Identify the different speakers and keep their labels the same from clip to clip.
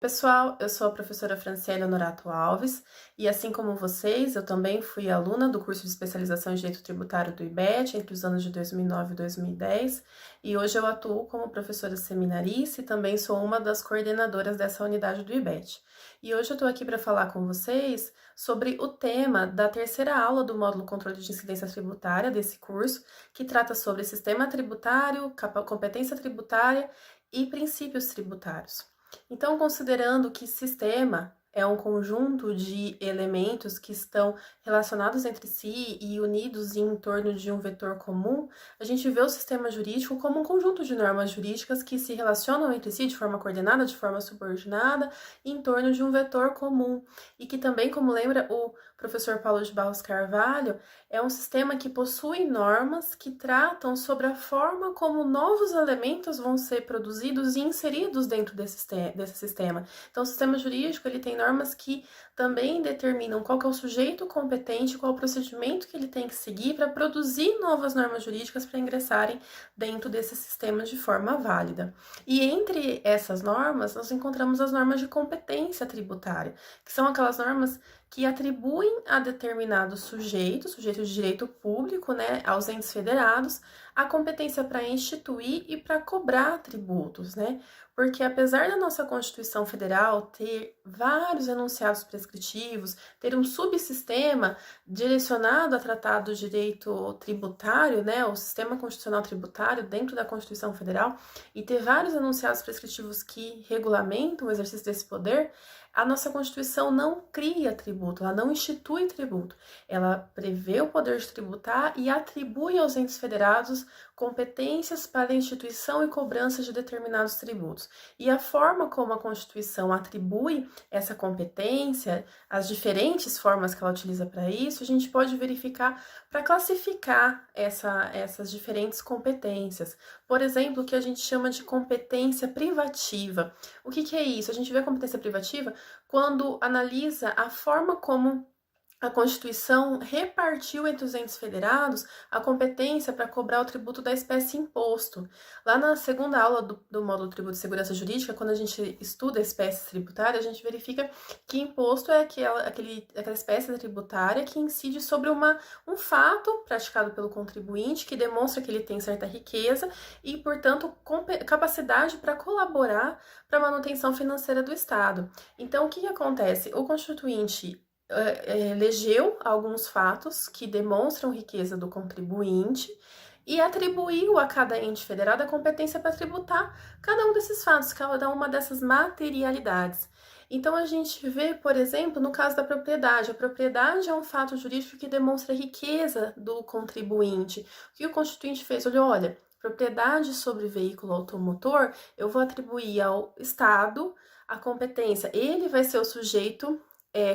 Speaker 1: Pessoal, eu sou a professora Franciele Honorato Alves e, assim como vocês, eu também fui aluna do curso de especialização em Direito Tributário do IBET entre os anos de 2009 e 2010 e hoje eu atuo como professora seminarista e também sou uma das coordenadoras dessa unidade do IBET. E hoje eu estou aqui para falar com vocês sobre o tema da terceira aula do módulo Controle de Incidência Tributária desse curso, que trata sobre sistema tributário, competência tributária e princípios tributários. Então, considerando que sistema é um conjunto de elementos que estão relacionados entre si e unidos em torno de um vetor comum, a gente vê o sistema jurídico como um conjunto de normas jurídicas que se relacionam entre si de forma coordenada, de forma subordinada, em torno de um vetor comum. E que também, como lembra o professor Paulo de Barros Carvalho, é um sistema que possui normas que tratam sobre a forma como novos elementos vão ser produzidos e inseridos dentro desse sistema. Então, o sistema jurídico ele tem normas que também determinam qual que é o sujeito competente, qual o procedimento que ele tem que seguir para produzir novas normas jurídicas para ingressarem dentro desse sistema de forma válida. E entre essas normas, nós encontramos as normas de competência tributária, que são aquelas normas que atribuem a determinado sujeito de direito público, né, aos entes federados, a competência para instituir e para cobrar tributos, né? Porque apesar da nossa Constituição Federal ter vários enunciados prescritivos, ter um subsistema direcionado a tratar do direito tributário, né, o sistema constitucional tributário dentro da Constituição Federal, e ter vários enunciados prescritivos que regulamentam o exercício desse poder, a nossa Constituição não cria tributo, ela não institui tributo. Ela prevê o poder de tributar e atribui aos entes federados competências para a instituição e cobrança de determinados tributos. E a forma como a Constituição atribui essa competência, as diferentes formas que ela utiliza para isso, a gente pode verificar para classificar essas diferentes competências. Por exemplo, o que a gente chama de competência privativa. O que é isso? A gente vê a competência privativa quando analisa a forma como a Constituição repartiu entre os entes federados a competência para cobrar o tributo da espécie imposto. Lá na segunda aula do módulo Tributo de Segurança Jurídica, quando a gente estuda a espécie tributária, a gente verifica que imposto é aquela espécie tributária que incide sobre um fato praticado pelo contribuinte que demonstra que ele tem certa riqueza e, portanto, capacidade para colaborar para a manutenção financeira do Estado. Então, o que acontece? O constituinte elegeu alguns fatos que demonstram riqueza do contribuinte e atribuiu a cada ente federado a competência para tributar cada um desses fatos, cada uma dessas materialidades. Então, a gente vê, por exemplo, no caso da propriedade. A propriedade é um fato jurídico que demonstra a riqueza do contribuinte. O que o constituinte fez? Olha, propriedade sobre veículo automotor, eu vou atribuir ao Estado a competência. Ele vai ser o sujeito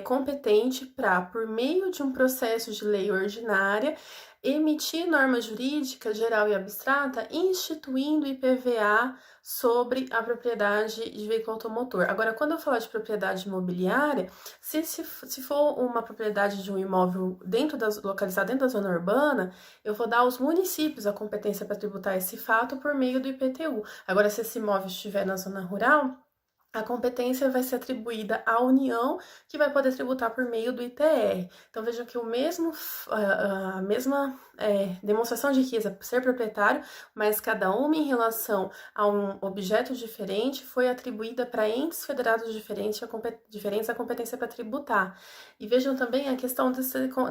Speaker 1: competente para, por meio de um processo de lei ordinária, emitir norma jurídica geral e abstrata, instituindo IPVA sobre a propriedade de veículo automotor. Agora, quando eu falar de propriedade imobiliária, se for uma propriedade de um imóvel localizado dentro da zona urbana, eu vou dar aos municípios a competência para tributar esse fato por meio do IPTU. Agora, se esse imóvel estiver na zona rural, a competência vai ser atribuída à União, que vai poder tributar por meio do ITR. Então, vejam que a mesma demonstração de riqueza por ser proprietário, mas cada uma em relação a um objeto diferente, foi atribuída para entes federados diferentes a competência para tributar. E vejam também a questão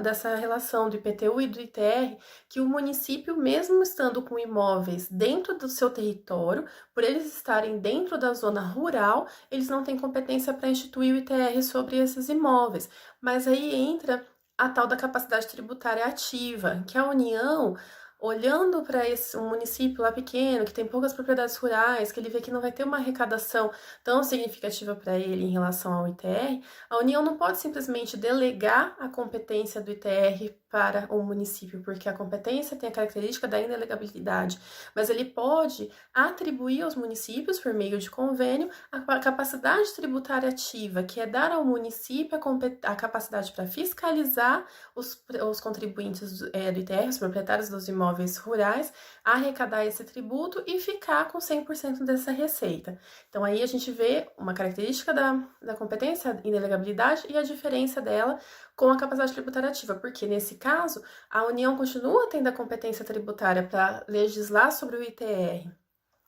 Speaker 1: dessa relação do IPTU e do ITR, que o município, mesmo estando com imóveis dentro do seu território, por eles estarem dentro da zona rural, eles não têm competência para instituir o ITR sobre esses imóveis. Mas aí entra a tal da capacidade tributária ativa, que a União, olhando para um município lá pequeno, que tem poucas propriedades rurais, que ele vê que não vai ter uma arrecadação tão significativa para ele em relação ao ITR, a União não pode simplesmente delegar a competência do ITR para o município, porque a competência tem a característica da inelegabilidade, mas ele pode atribuir aos municípios, por meio de convênio, a capacidade tributária ativa, que é dar ao município a capacidade para fiscalizar os contribuintes do ITR, os proprietários dos imóveis rurais, arrecadar esse tributo e ficar com 100% dessa receita. Então, aí a gente vê uma característica da competência, a inelegabilidade, e a diferença dela com a capacidade tributária ativa, porque nesse caso, a União continua tendo a competência tributária para legislar sobre o ITR,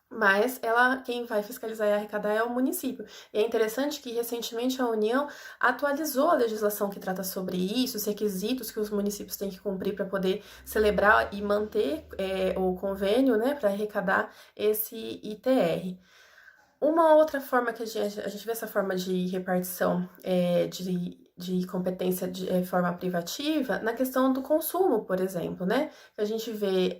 Speaker 1: mas quem vai fiscalizar e arrecadar é o município. E é interessante que recentemente a União atualizou a legislação que trata sobre isso, os requisitos que os municípios têm que cumprir para poder celebrar e manter o convênio, né, para arrecadar esse ITR. Uma outra forma que a gente vê essa forma de repartição de competência de forma privativa na questão do consumo, por exemplo, né? A gente vê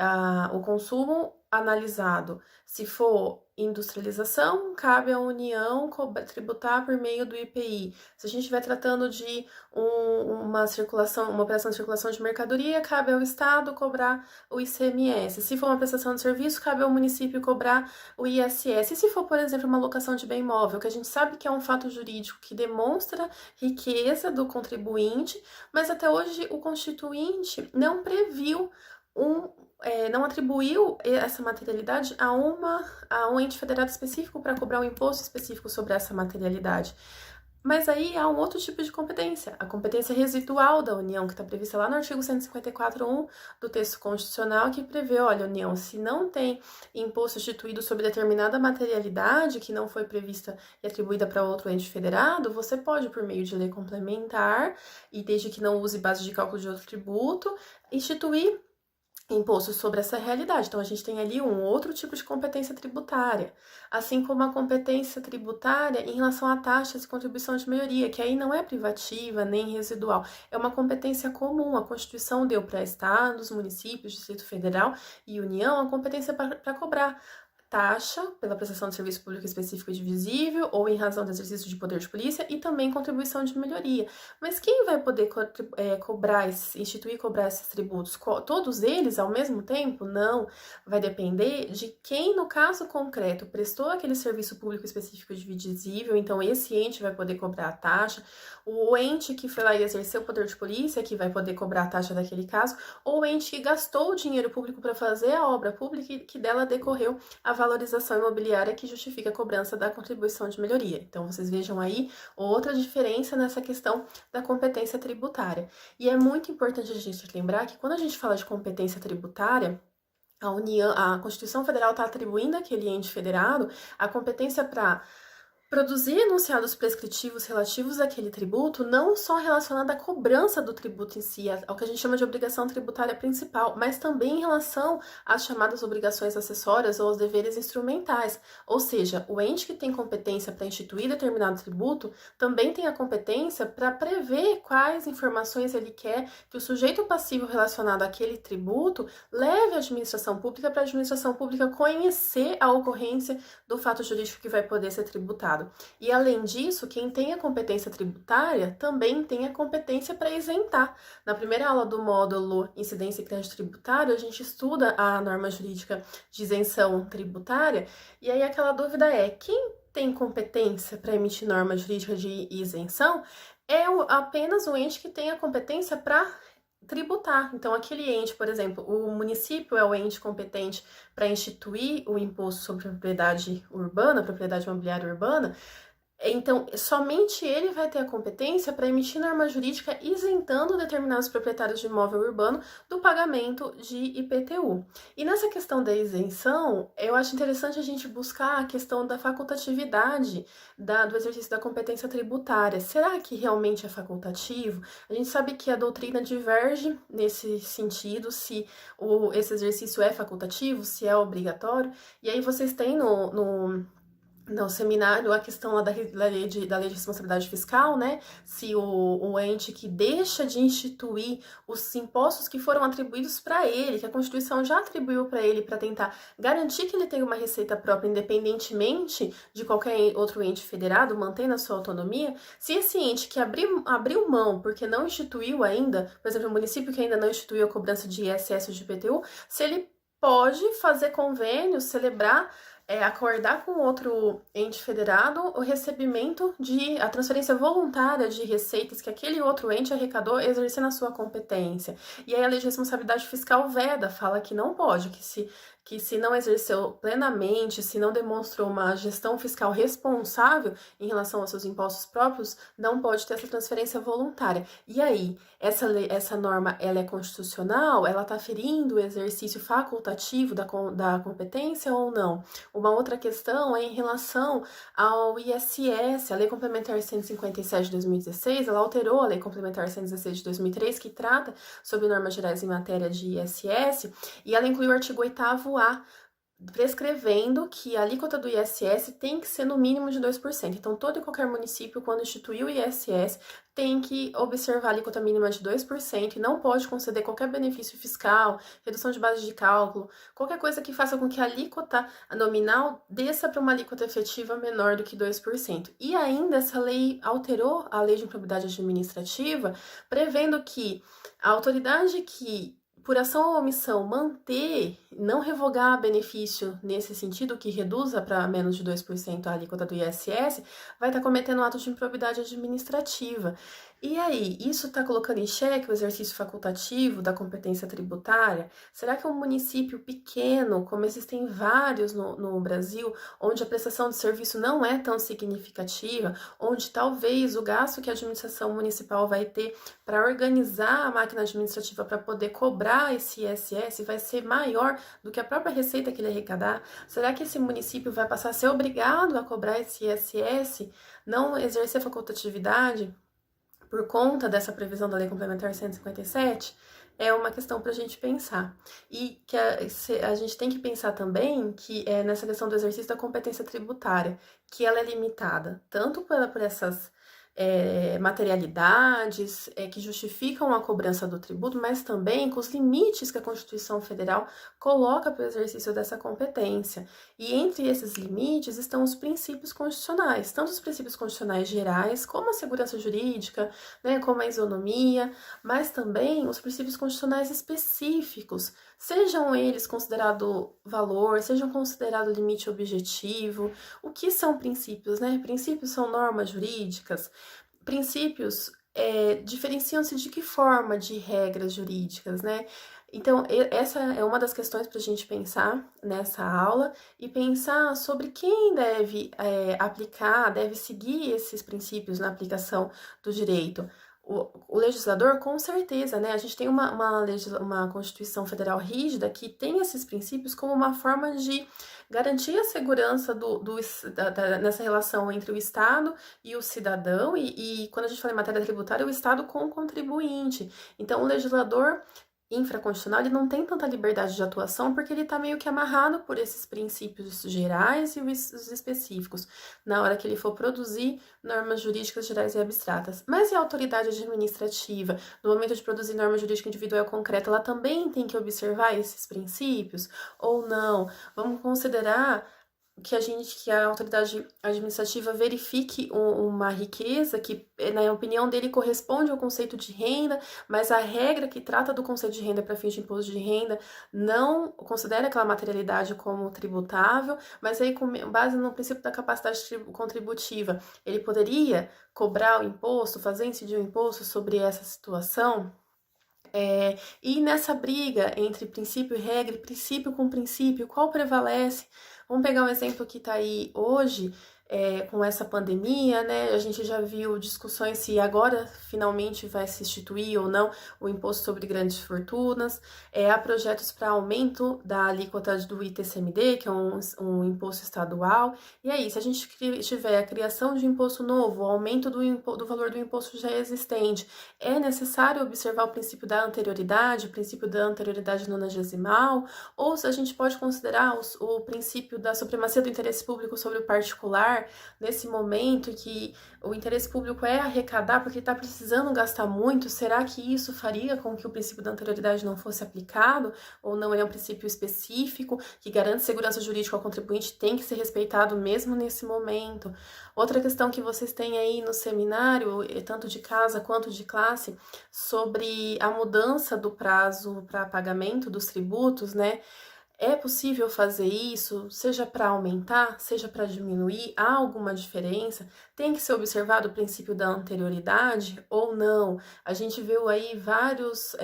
Speaker 1: o consumo analisado. Se for industrialização, cabe à União tributar por meio do IPI. Se a gente estiver tratando de uma operação de circulação de mercadoria, cabe ao Estado cobrar o ICMS. Se for uma prestação de serviço, cabe ao município cobrar o ISS. E se for, por exemplo, uma locação de bem imóvel, que a gente sabe que é um fato jurídico que demonstra riqueza do contribuinte, mas até hoje o Constituinte não previu não atribuiu essa materialidade a um ente federado específico para cobrar um imposto específico sobre essa materialidade. Mas aí há um outro tipo de competência, a competência residual da União, que está prevista lá no artigo 154.1 do texto constitucional, que prevê, olha, União, se não tem imposto instituído sobre determinada materialidade que não foi prevista e atribuída para outro ente federado, você pode, por meio de lei complementar, e desde que não use base de cálculo de outro tributo, instituir imposto sobre essa realidade. Então, a gente tem ali um outro tipo de competência tributária, assim como a competência tributária em relação a taxas e contribuição de melhoria, que aí não é privativa nem residual, é uma competência comum. A Constituição deu para estados, municípios, Distrito Federal e União a competência para cobrar taxa pela prestação de serviço público específico e divisível ou em razão do exercício de poder de polícia e também contribuição de melhoria. Mas quem vai poder instituir e cobrar esses tributos? Todos eles ao mesmo tempo? Não. Vai depender de quem, no caso concreto, prestou aquele serviço público específico e divisível, então esse ente vai poder cobrar a taxa, o ente que foi lá e exerceu o poder de polícia que vai poder cobrar a taxa daquele caso, ou o ente que gastou o dinheiro público para fazer a obra pública e que dela decorreu a valorização imobiliária que justifica a cobrança da contribuição de melhoria. Então, vocês vejam aí outra diferença nessa questão da competência tributária. E é muito importante a gente lembrar que quando a gente fala de competência tributária, a Constituição Federal está atribuindo àquele ente federado a competência para produzir enunciados prescritivos relativos àquele tributo, não só relacionado à cobrança do tributo em si, ao que a gente chama de obrigação tributária principal, mas também em relação às chamadas obrigações acessórias ou aos deveres instrumentais. Ou seja, o ente que tem competência para instituir determinado tributo também tem a competência para prever quais informações ele quer que o sujeito passivo relacionado àquele tributo leve à administração pública para a administração pública conhecer a ocorrência do fato jurídico que vai poder ser tributado. E, além disso, quem tem a competência tributária também tem a competência para isentar. Na primeira aula do módulo Incidência e Crédito Tributário, a gente estuda a norma jurídica de isenção tributária, e aí aquela dúvida é, quem tem competência para emitir norma jurídica de isenção é apenas o ente que tem a competência para tributar. Então, aquele ente, por exemplo, o município é o ente competente para instituir o imposto sobre propriedade urbana, propriedade imobiliária urbana. Então, somente ele vai ter a competência para emitir norma jurídica isentando determinados proprietários de imóvel urbano do pagamento de IPTU. E nessa questão da isenção, eu acho interessante a gente buscar a questão da facultatividade do exercício da competência tributária. Será que realmente é facultativo? A gente sabe que a doutrina diverge nesse sentido, se esse exercício é facultativo, se é obrigatório. E aí vocês têm no seminário a questão lá da lei de responsabilidade fiscal, né? Se o ente que deixa de instituir os impostos que foram atribuídos para ele, que a Constituição já atribuiu para ele, para tentar garantir que ele tenha uma receita própria, independentemente de qualquer outro ente federado, mantendo a sua autonomia, se esse ente que abriu mão porque não instituiu ainda, por exemplo, o município que ainda não instituiu a cobrança de ISS ou de IPTU, se ele pode fazer convênio, celebrar acordar com outro ente federado o recebimento a transferência voluntária de receitas que aquele outro ente arrecadou exercendo a sua competência. E aí a lei de responsabilidade fiscal veda, fala que não pode, que se não exerceu plenamente, se não demonstrou uma gestão fiscal responsável em relação aos seus impostos próprios, não pode ter essa transferência voluntária. E aí, essa norma, ela é constitucional? Ela está ferindo o exercício facultativo da competência ou não? Uma outra questão é em relação ao ISS, a Lei Complementar 157 de 2016, ela alterou a Lei Complementar 116 de 2003, que trata sobre normas gerais em matéria de ISS, e ela inclui o artigo 8º A, prescrevendo que a alíquota do ISS tem que ser no mínimo de 2%. Então, todo e qualquer município, quando instituir o ISS, tem que observar a alíquota mínima de 2% e não pode conceder qualquer benefício fiscal, redução de base de cálculo, qualquer coisa que faça com que a alíquota nominal desça para uma alíquota efetiva menor do que 2%. E ainda essa lei alterou a Lei de Improbidade Administrativa, prevendo que a autoridade que por ação ou omissão, manter, não revogar benefício nesse sentido, que reduza para menos de 2% a alíquota do ISS, vai estar cometendo um ato de improbidade administrativa. E aí, isso está colocando em xeque o exercício facultativo da competência tributária? Será que um município pequeno, como existem vários no Brasil, onde a prestação de serviço não é tão significativa, onde talvez o gasto que a administração municipal vai ter para organizar a máquina administrativa para poder cobrar esse ISS vai ser maior do que a própria receita que ele arrecadar? Será que esse município vai passar a ser obrigado a cobrar esse ISS, não exercer facultatividade por conta dessa previsão da Lei Complementar 157? É uma questão para a gente pensar. E que a gente tem que pensar também que é nessa questão do exercício da competência tributária, que ela é limitada, tanto por essas materialidades que justificam a cobrança do tributo, mas também com os limites que a Constituição Federal coloca para o exercício dessa competência. E entre esses limites estão os princípios constitucionais, tanto os princípios constitucionais gerais, como a segurança jurídica, né, como a isonomia, mas também os princípios constitucionais específicos, sejam eles considerado valor, sejam considerado limite objetivo. O que são princípios, né? Princípios são normas jurídicas. Princípios diferenciam-se de que forma de regras jurídicas, né? Então, essa é uma das questões para a gente pensar nessa aula e pensar sobre quem deve aplicar, deve seguir esses princípios na aplicação do direito. O legislador, com certeza, né? A gente tem uma Constituição Federal rígida que tem esses princípios como uma forma de garantir a segurança nessa relação entre o Estado e o cidadão, e quando a gente fala em matéria tributária, o Estado com o contribuinte. Então, o legislador infraconstitucional, ele não tem tanta liberdade de atuação porque ele está meio que amarrado por esses princípios gerais e os específicos, na hora que ele for produzir normas jurídicas gerais e abstratas. Mas e a autoridade administrativa, no momento de produzir norma jurídica individual concreta, ela também tem que observar esses princípios ou não? Vamos considerar que a autoridade administrativa verifique uma riqueza que, na opinião dele, corresponde ao conceito de renda, mas a regra que trata do conceito de renda para fins de imposto de renda não considera aquela materialidade como tributável, mas aí, com base no princípio da capacidade contributiva, ele poderia cobrar o imposto, fazer incidir o imposto sobre essa situação? E nessa briga entre princípio e regra, princípio com princípio, qual prevalece? Vamos pegar um exemplo que está aí hoje, com essa pandemia, né? A gente já viu discussões se agora finalmente vai se instituir ou não o imposto sobre grandes fortunas. Há projetos para aumento da alíquota do ITCMD, que é um imposto estadual. E aí, se a gente tiver a criação de imposto novo, o aumento do valor do imposto já existente, é necessário observar o princípio da anterioridade nonagesimal, ou se a gente pode considerar o princípio da supremacia do interesse público sobre o particular, nesse momento que o interesse público é arrecadar porque está precisando gastar muito, será que isso faria com que o princípio da anterioridade não fosse aplicado? Ou não é um princípio específico que garante segurança jurídica ao contribuinte, tem que ser respeitado mesmo nesse momento? Outra questão que vocês têm aí no seminário, tanto de casa quanto de classe, sobre a mudança do prazo para pagamento dos tributos, né? É possível fazer isso, seja para aumentar, seja para diminuir? Há alguma diferença? Tem que ser observado o princípio da anterioridade ou não? A gente viu aí vários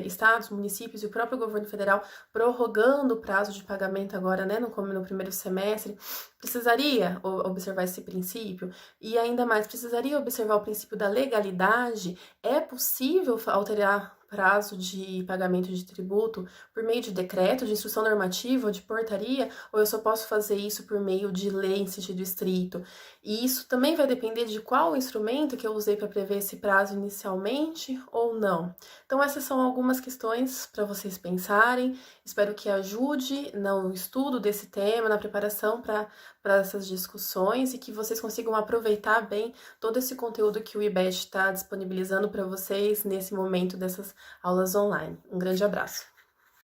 Speaker 1: estados, municípios e o próprio governo federal prorrogando o prazo de pagamento agora, né, no primeiro semestre. Precisaria observar esse princípio? E ainda mais, precisaria observar o princípio da legalidade? É possível alterar prazo de pagamento de tributo por meio de decreto, de instrução normativa ou de portaria, ou eu só posso fazer isso por meio de lei em sentido estrito? E isso também vai depender de qual instrumento que eu usei para prever esse prazo inicialmente ou não. Então, essas são algumas questões para vocês pensarem. Espero que ajude no estudo desse tema, na preparação para essas discussões, e que vocês consigam aproveitar bem todo esse conteúdo que o IBET está disponibilizando para vocês nesse momento dessas aulas online. Um grande abraço!